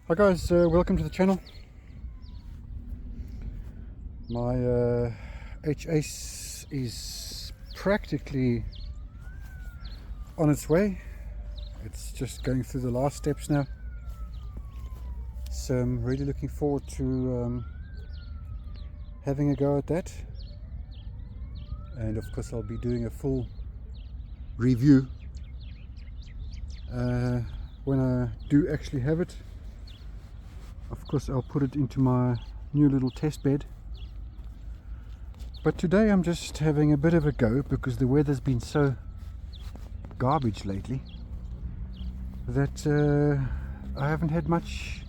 Hi guys, welcome to the channel. My H-Ace is practically on its way. It's just going through the last steps now. So I'm really looking forward to having a go at that. And of course I'll be doing a full review when I do actually have it. Of course I'll put it into my new little test bed. But today I'm just having a bit of a go because the weather's been so garbage lately that I haven't had much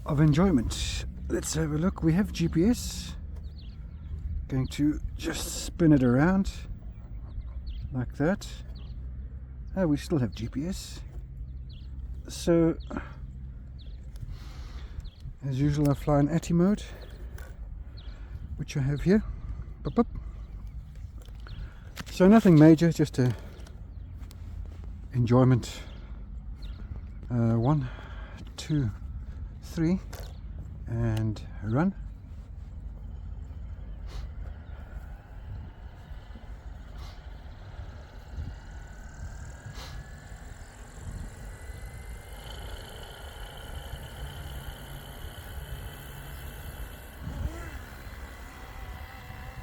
of enjoyment. Let's have a look. We have GPS. Going to just spin it around like that. Oh, we still have GPS. So as usual, I fly in ATI mode, which I have here. Boop, boop. So nothing major, just a enjoyment. 1, 2, 3, and run.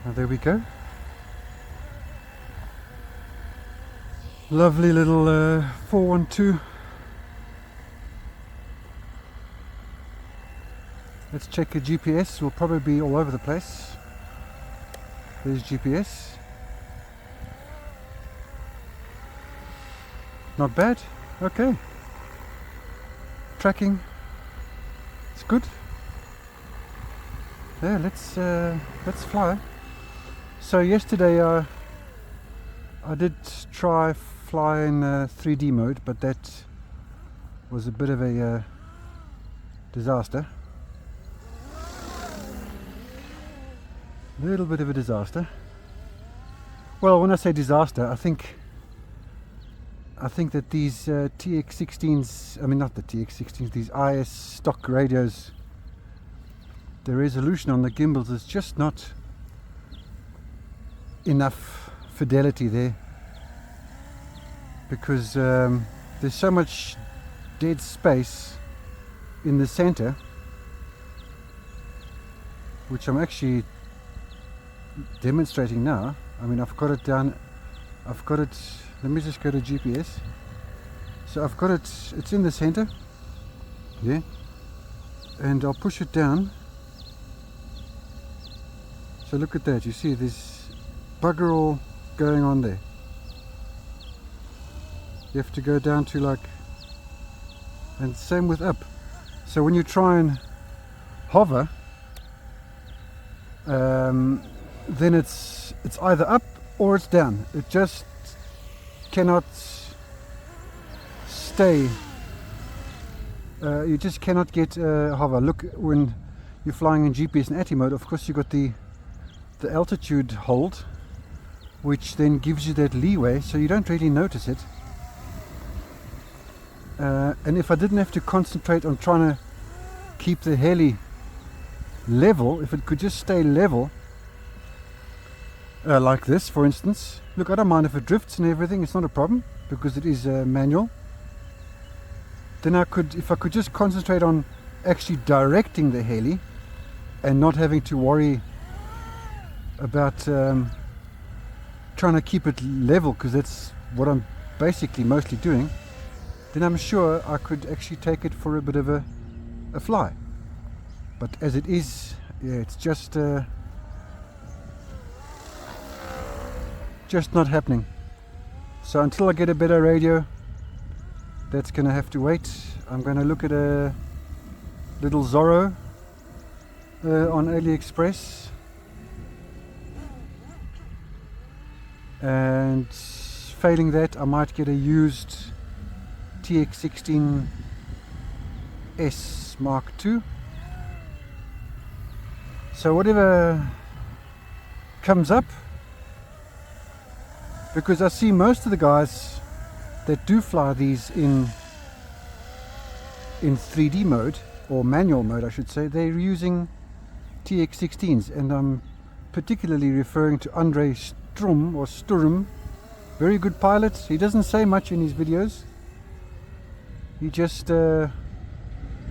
Now there we go. Lovely little 412. Let's check the GPS. We'll probably be all over the place. There's GPS. Not bad. Okay. Tracking. It's good. Yeah, let's fly. So yesterday I did try fly in 3D mode, but that was a bit of a disaster. A little bit of a disaster. Well, when I say disaster, I think that these TX16s, I mean not the TX16s, these IS stock radios, the resolution on the gimbals is just not enough fidelity there, because there's so much dead space in the center, which I'm actually demonstrating now. I mean, I've got it down, I've got it, let me just go to GPS. So I've got it, it's in the center, yeah, and I'll push it down. So look at that, you see there's bugger all going on there. You have to go down to like, and same with up. So when you try and hover, then it's either up or it's down. It just cannot stay. You just cannot get hover. Look, when you're flying in GPS and ATI mode, of course you got the altitude hold, which then gives you that leeway, so you don't really notice it. And if I didn't have to concentrate on trying to keep the heli level, if it could just stay level, like this for instance, look, I don't mind if it drifts and everything, it's not a problem because it is manual. Then I could, if I could just concentrate on actually directing the heli and not having to worry about trying to keep it level, because that's what I'm basically mostly doing, then I'm sure I could actually take it for a bit of a fly. But as it is, yeah, it's just not happening. So until I get a better radio, that's gonna have to wait. I'm gonna look at a little Zorro on AliExpress, and failing that I might get a used TX16S Mark II. So whatever comes up, because I see most of the guys that do fly these in in 3D mode, or manual mode I should say, they're using TX16s, and I'm particularly referring to Andre Sturm. Very good pilot. He doesn't say much in his videos. He just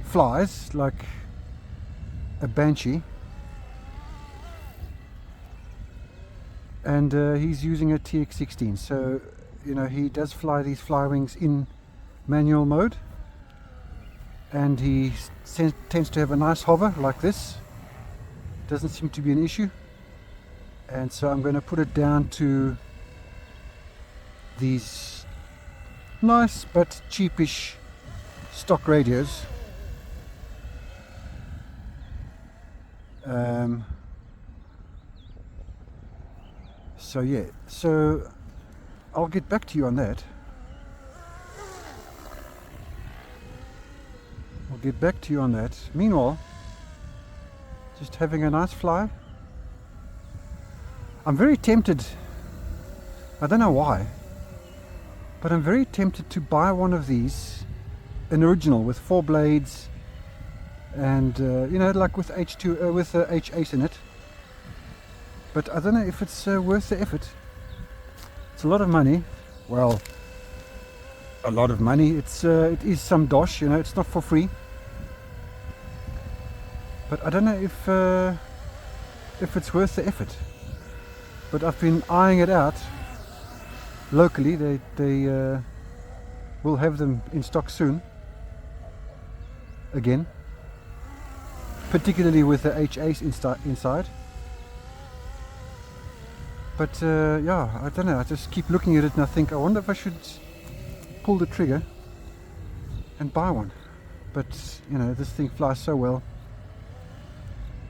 flies like a banshee, and he's using a TX16, so you know, he does fly these Flywings in manual mode, and he tends to have a nice hover like this. Doesn't seem to be an issue, and so I'm going to put it down to these nice but cheapish stock radios. So yeah, so I'll get back to you on that. Meanwhile, just having a nice fly. I'm very tempted, I don't know why, but I'm very tempted to buy one of these, an original with 4 blades, and you know, like with H2 with H8 in it. But I don't know if it's worth the effort. It's a lot of money. Well, a lot of money. It is some dosh, you know. It's not for free. But I don't know if it's worth the effort. But I've been eyeing it out locally. They will have them in stock soon. Again, particularly with the H8 inside. But yeah, I don't know, I just keep looking at it and I think, I wonder if I should pull the trigger and buy one. But you know, this thing flies so well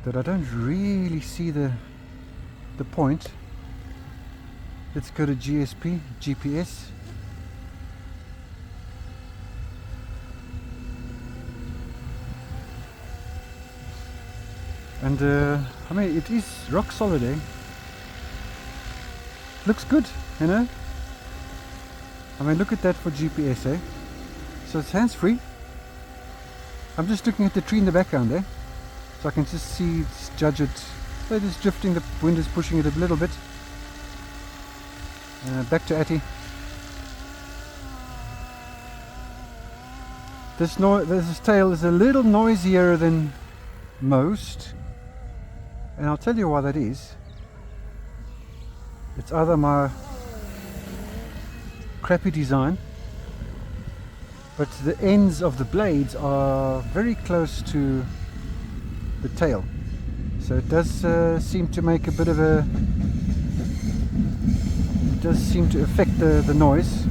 that I don't really see the point. Let's go to GPS. And I mean, it is rock solid, eh? Looks good, you know. I mean, look at that for GPS, eh? So it's hands-free. I'm just looking at the tree in the background there, so I can just see, just judge it. So it is drifting, the wind is pushing it a little bit. Back to Atty. This tail is a little noisier than most, and I'll tell you why that is. It's either my crappy design, but the ends of the blades are very close to the tail, so it does seem to make a bit of a, it does seem to affect the noise.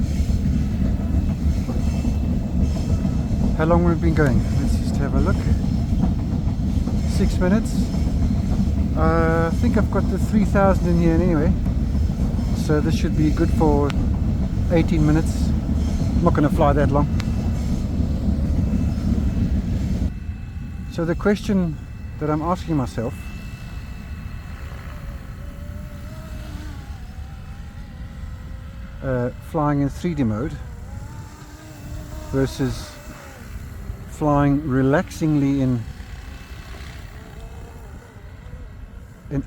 How long have we been going? Let's just have a look. 6 minutes. I think I've got the 3000 in here anyway, so this should be good for 18 minutes. I'm not going to fly that long. So the question that I'm asking myself, flying in 3D mode versus flying relaxingly in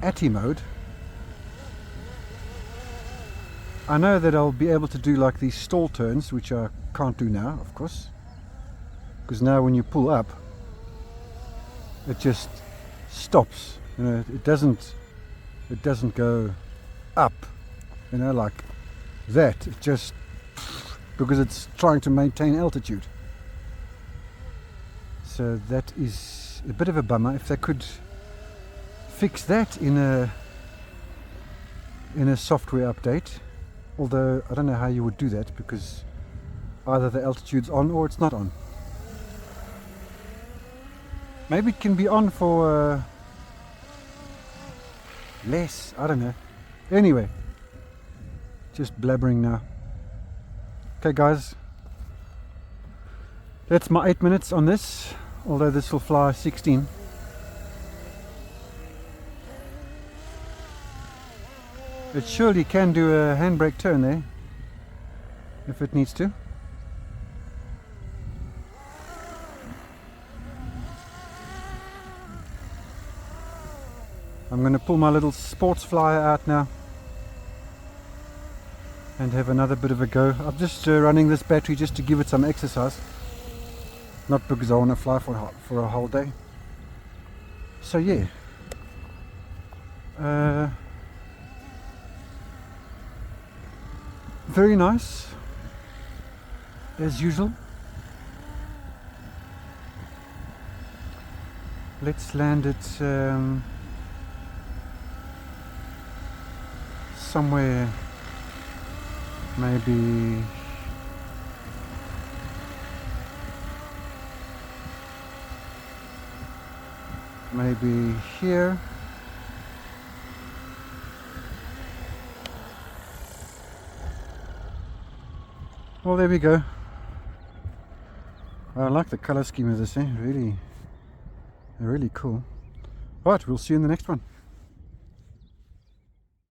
ATI mode. I know that I'll be able to do like these stall turns, which I can't do now, of course, because now when you pull up, it just stops. You know, it doesn't go up, you know, like that. It just, because it's trying to maintain altitude. So that is a bit of a bummer. If they could fix that in a software update, although I don't know how you would do that, because either the altitude's on or it's not on. Maybe it can be on for less, I don't know. Anyway, just blabbering now. Okay guys, that's my 8 minutes on this, although this will fly 16. It surely can do a handbrake turn there, if it needs to. I'm going to pull my little sports flyer out now and have another bit of a go. I'm just running this battery just to give it some exercise, not because I want to fly for a whole day. So yeah, very nice as usual. Let's land it somewhere, maybe here. Well, there we go. I like the color scheme of this, really cool. Right, we'll see you in the next one.